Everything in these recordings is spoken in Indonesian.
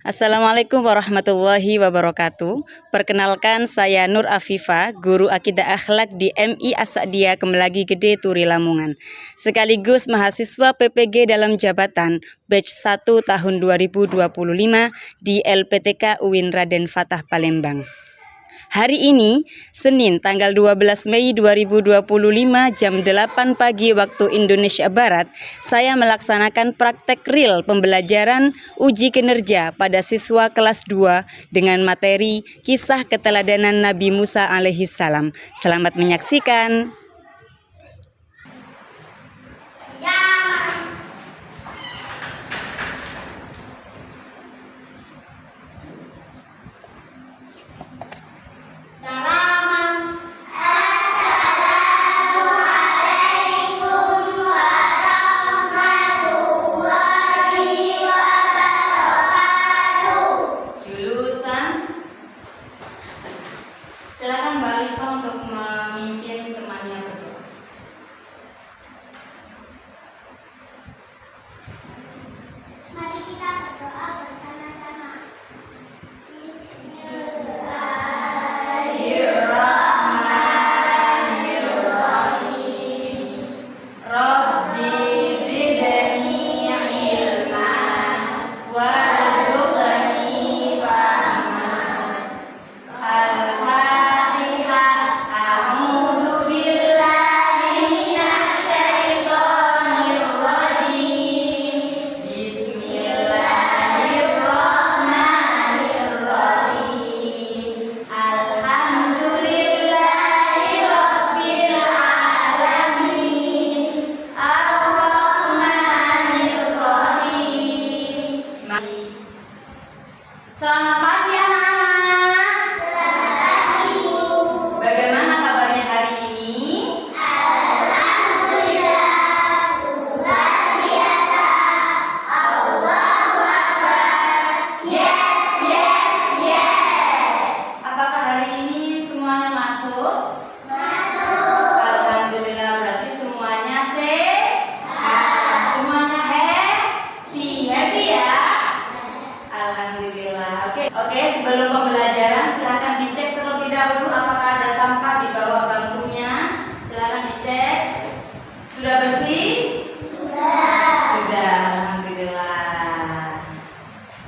Assalamualaikum warahmatullahi wabarakatuh. Perkenalkan, saya Nur Afifa, guru akidah akhlak di MI As-Sa'diyah Kemelagi Gede Turi Lamongan, sekaligus mahasiswa PPG dalam jabatan batch 1 tahun 2025 di LPTK UIN Raden Fatah Palembang. Hari ini, Senin tanggal 12 Mei 2025 jam 8 pagi waktu Indonesia Barat, saya melaksanakan praktek real pembelajaran uji kinerja pada siswa kelas 2 dengan materi kisah keteladanan Nabi Musa alaihissalam. Selamat menyaksikan. Silakan Mbak Alifa untuk memimpin temannya berdoa. Mari kita berdoa bersama-sama. Bismillahirrahmanirrahim. Rabbi zidni ilman warzuqni fahman. Al-Fatihah. A'udzu billahi minasyaitonir rajim. Bismillahirrahmanirrahim. Alhamdulillahi rabbil alamin. Ar-Rahmanir Rahim. Selamat pagi anak-anak. Bagaimana kabarnya hari ini? Apakah hari ini semuanya masuk? Alhamdulillah, berarti semuanya sehat. Semuanya happy ya? Alhamdulillah. Oke, sebelum pembelajaran silakan dicek terlebih dahulu apakah ada sampah di bawah bangkunya. Silakan dicek. Sudah bersih? Sudah, alhamdulillah.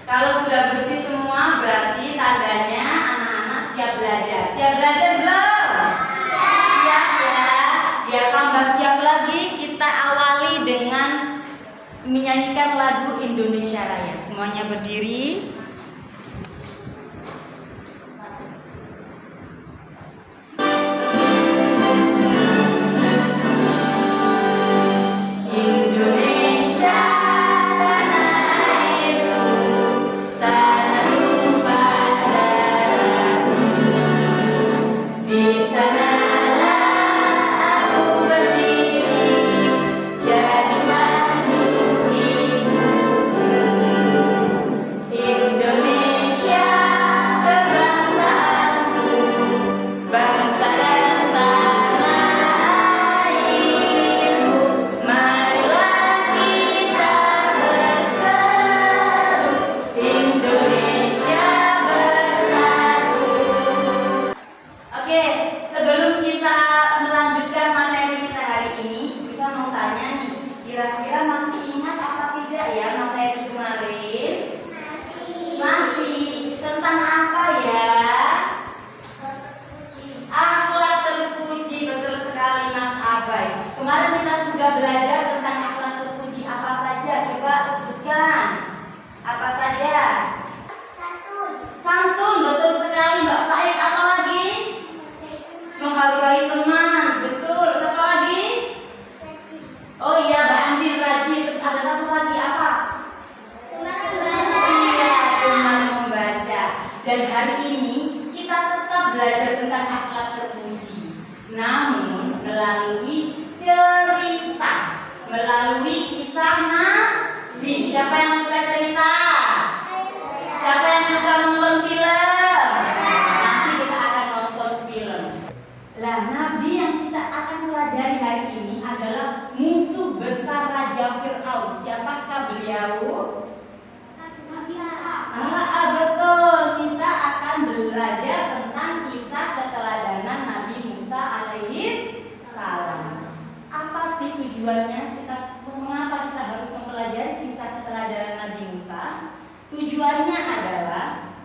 Kalau sudah bersih semua berarti tandanya anak-anak siap belajar. Siap belajar belum? Siap ya. Biar tambah siap lagi, kita awali dengan menyanyikan lagu Indonesia Raya. Semuanya berdiri. Indonesia tanah airku, tanah tumpah darahku. Di sanalah aku berdiri, jadi pandu hidupku. Indonesia kebangsaanku, bangsa dan tanah airku. Marilah kita berseru, Indonesia bersatu. Oke, sebelum kita melanjutkan materi kita hari ini, kita mau tanya nih, kira-kira masih ingat apa tidak ya materi kemarin? Masih. Tentang apa ya? Akhlak terpuji, betul sekali Mas Abai. Kemarin kita sudah belajar tentang akhlak terpuji apa saja? Coba sebutkan. Apa saja? Santun, betul sekali Mbak Faik. Apa lagi? Menghargai teman, betul. Apa lagi? Oh iya, Mbak Andin rajin. Terus ada satu lagi apa? Iya, gemar membaca. Dan hari ini kita tetap belajar tentang akhlak terpuji, namun melalui cerita, melalui kisah Nabi. Siapa yang suka cerita? Siapa yang suka nonton film? Nanti kita akan nonton film. Lah, Nabi yang kita akan pelajari hari ini adalah musuh besar Raja Fir'aun. Siapakah beliau? tujuannya mengapa kita harus mempelajari kisah keteladanan Nabi Musa? Tujuannya adalah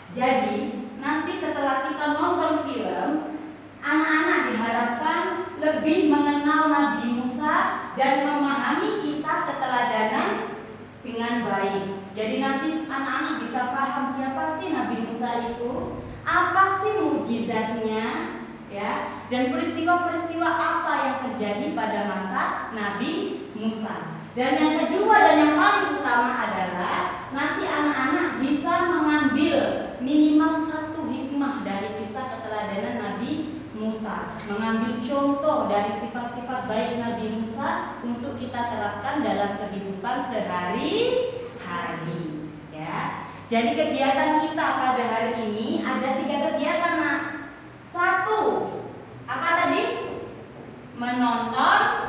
jadi nanti setelah kita nonton film, anak-anak diharapkan lebih mengenal Nabi Musa dan memahami kisah keteladanan dengan baik. Jadi nanti anak-anak bisa paham siapa sih Nabi Musa itu, apa sih mukjizatnya, ya, dan peristiwa-peristiwa apa yang terjadi pada masa Nabi Musa. Dan yang kedua dan yang paling utama adalah nanti anak-anak bisa mengambil minimal satu hikmah dari kisah keteladanan Nabi Musa, mengambil contoh dari sifat-sifat baik Nabi Musa untuk kita terapkan dalam kehidupan sehari-hari, ya. Jadi kegiatan kita pada hari ini ada 3 kegiatan, Nak. 1, apa tadi? Menonton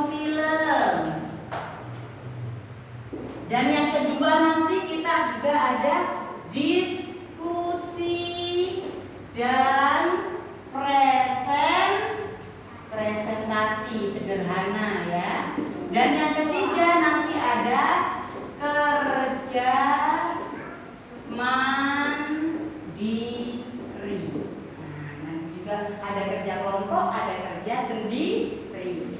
film. Dan yang kedua nanti kita juga ada diskusi dan presentasi sederhana, ya. Dan yang ketiga nanti ada kerja mandiri. Nah, nanti juga ada kerja kelompok, ada kerja sendiri.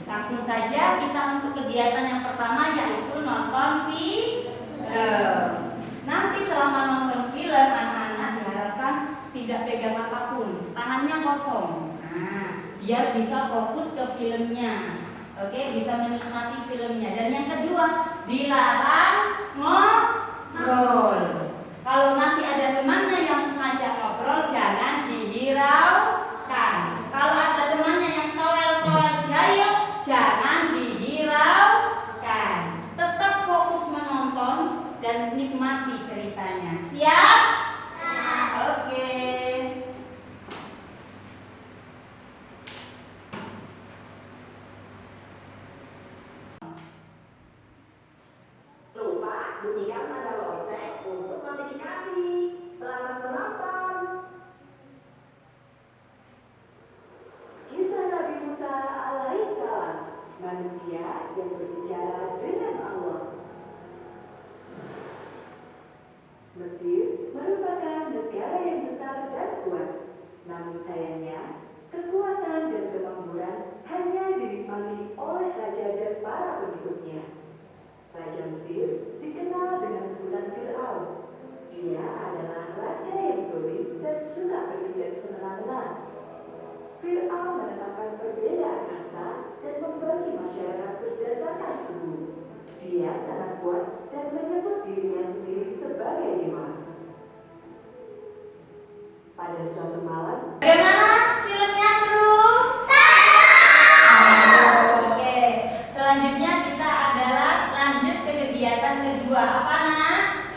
Langsung saja kita untuk kegiatan yang pertama yaitu nonton film. Nanti selama nonton film anak-anak diharapkan tidak pegang apapun, tangannya kosong. Nah, biar bisa fokus ke filmnya. Oke, bisa menikmati filmnya. Dan yang kedua, dilarang ngobrol. Kalau nanti ada temannya yang ngajak ngobrol, jangan dihiraukan. Kalau ada temannya yang toel-toel jayo, jangan dihiraukan. Tetap fokus menonton dan nikmati ceritanya. Siap? Oke. Lupa bunyikan tanda lonceng untuk notifikasi. Selamat menonton. Kisah Nabi Musa alaihissalam, manusia yang berbicara dengan Allah. Mesir merupakan negara yang besar dan kuat. Namun sayangnya, kekuatan dan kemakmuran hanya dinikmati oleh raja dan para pengikutnya. Raja Mesir dikenal dengan sebutan Fir'aun. Dia adalah raja yang zalim dan suka bertindak semena-mena. Fir'aun menetapkan perbedaan kasta dan membagi masyarakat berdasarkan suku. Dia sangat kuat dan menyebut dirinya sendiri sebagai dewa. Pada suatu malam, Bagaimana filmnya, seru? Oke, selanjutnya kita adalah lanjut ke kegiatan kedua. Apa, Nak?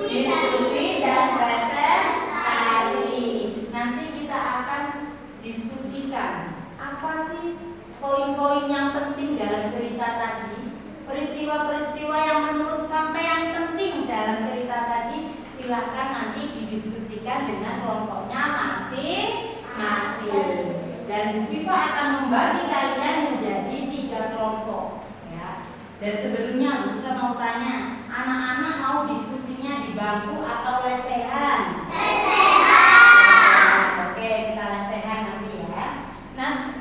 Diskusi dan presentasi. Nanti kita akan diskusikan apa sih poin-poin yang penting dalam cerita tadi, peristiwa-peristiwa yang menurut sampean penting dalam cerita tadi. Silakan nanti didiskusikan dengan kelompoknya masing-masing. Dan Bu Viva akan membagi kalian menjadi 3 kelompok, ya. Dan sebelumnya Bu Viva mau tanya, anak-anak mau diskusinya di bangku atau lesehan? Oke, kita lesehan nanti, ya. Nah,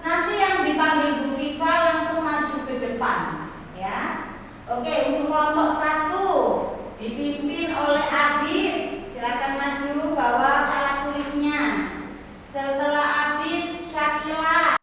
nanti yang dipanggil Bu Viva langsung maju ke depan, ya. Oke, untuk kelompok 1 dipimpin oleh Abid. Silakan maju, bawa alat tulisnya. Setelah Abid, Syakila.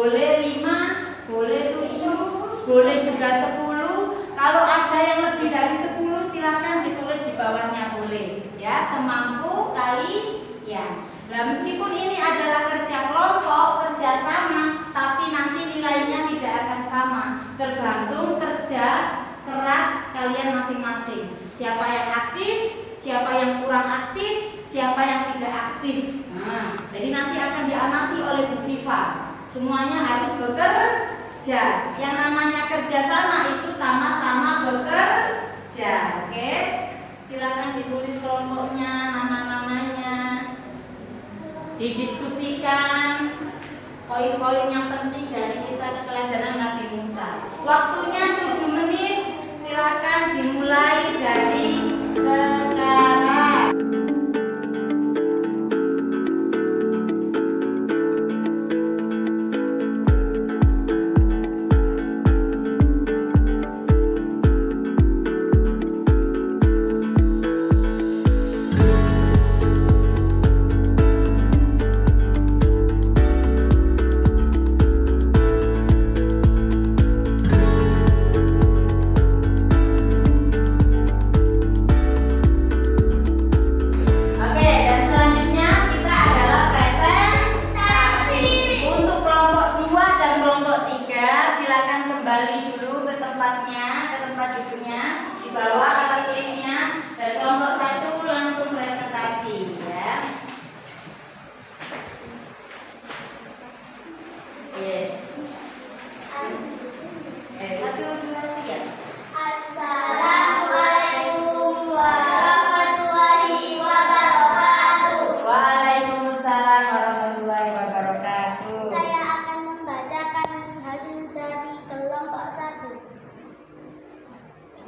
boleh 5, boleh 7, boleh juga 10. Kalau ada yang lebih dari 10 silakan ditulis di bawahnya boleh. Ya, semampu kalian. Nah, meskipun ini adalah kerja kelompok, kerja sama, tapi nanti nilainya tidak akan sama. Tergantung kerja keras kalian masing-masing. Siapa yang aktif, siapa yang kurang aktif, siapa yang tidak aktif. Nah, jadi nanti akan diamati oleh Bu Viva. Semuanya harus bekerja. Yang namanya kerjasama itu sama-sama bekerja. Oke? Silakan ditulis kelompoknya, nama-namanya. Didiskusikan poin-poin yang penting dari kisah keteladanan Nabi Musa. Waktunya 7 menit. Silakan dimulai dari sekarang.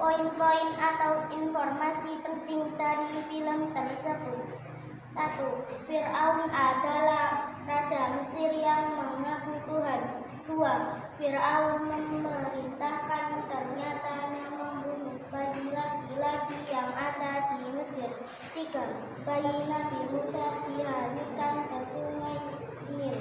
Poin-poin atau informasi penting dari film tersebut. 1. Fir'aun adalah raja Mesir yang mengaku Tuhan. 2. Fir'aun memerintahkan ternyata yang membunuh bayi laki-laki yang ada di Mesir. 3. Bayi Nabi Musa dihanyutkan ke sungai Nil.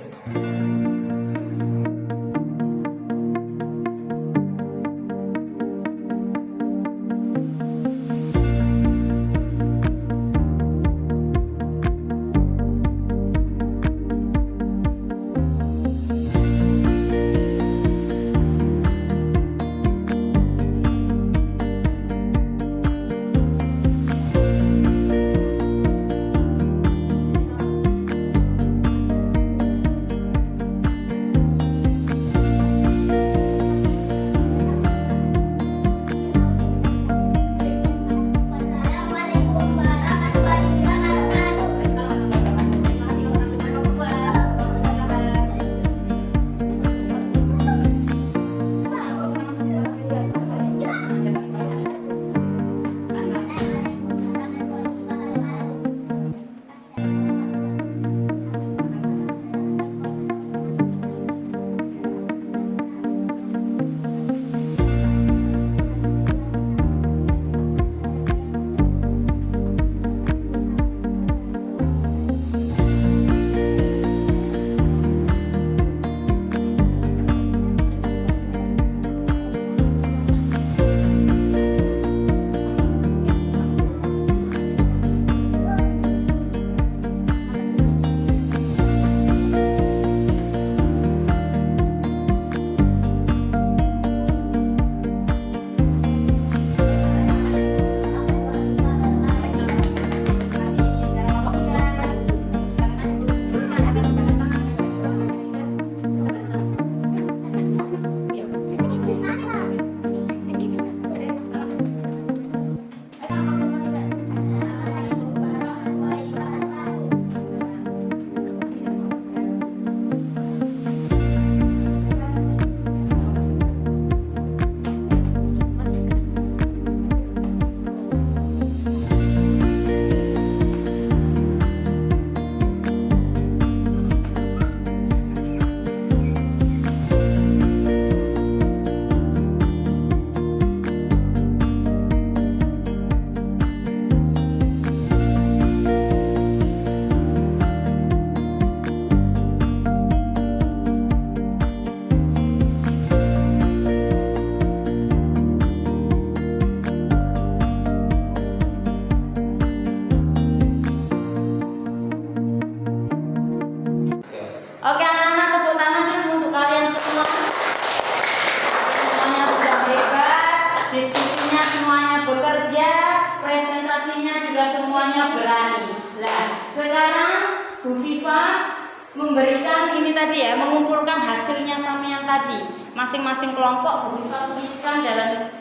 memberikan ini tadi ya, mengumpulkan hasilnya sampean tadi. Masing-masing kelompok Bu Viva tuliskan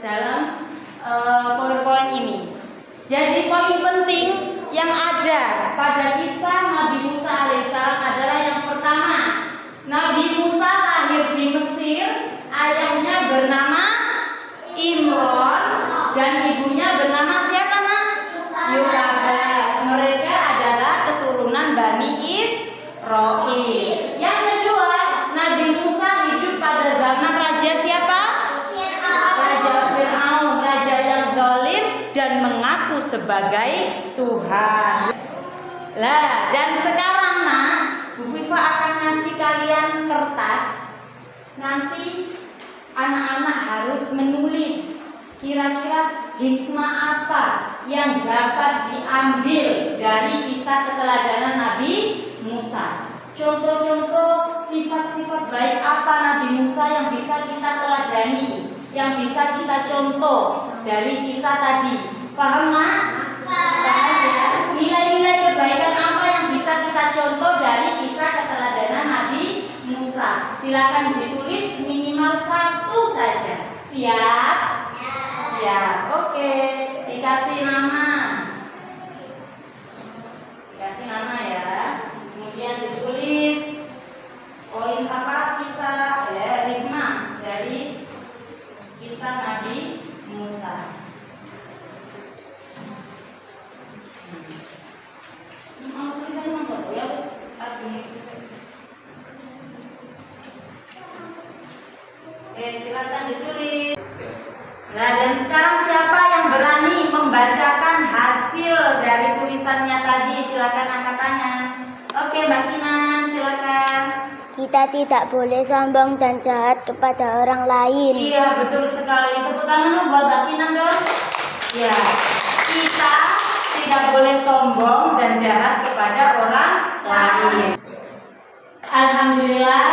dalam poin-poin ini. Jadi poin penting yang ada pada kisah Nabi Musa alaihissalam adalah yang pertama, Nabi Musa lahir di Mesir, ayahnya bernama Imron dan ibunya bernama siapa nak? Yukabed. Mereka adalah keturunan Bani Israil. Yang kedua, Nabi Musa hidup pada zaman raja siapa? Raja Fir'aun, raja yang zalim dan mengaku sebagai Tuhan. Lah, dan sekarang nak, Bu Viva akan ngasih kalian kertas. Nanti anak-anak harus menulis kira-kira hikmah apa yang dapat diambil dari kisah keteladanan Nabi Musa. Contoh-contoh sifat-sifat baik apa Nabi Musa yang bisa kita teladani, yang bisa kita contoh dari kisah tadi. Paham nak? Paham ya? Nilai-nilai kebaikan apa yang bisa kita contoh dari kisah keteladanan Nabi Musa? Silakan ditulis minimal 1 saja. Siap? Siap. Oke. Dikasih nama. Dikasih nama ya. Kemudian ditulis poin apa kisah hikmah dari kisah Nabi Musa. Semua tulisan masuk ya saat ini. Silakan ditulis. Nah, dan sekarang siapa yang berani membacakan hasil dari tulisannya tadi? Silakan angkat tangan. Oke, Mbak Kinan, silakan. Kita tidak boleh sombong dan jahat kepada orang lain. Iya, betul sekali. Tepuk tangan buat Mbak Kinan dong. Ya, kita tidak boleh sombong dan jahat kepada orang lain. Alhamdulillah,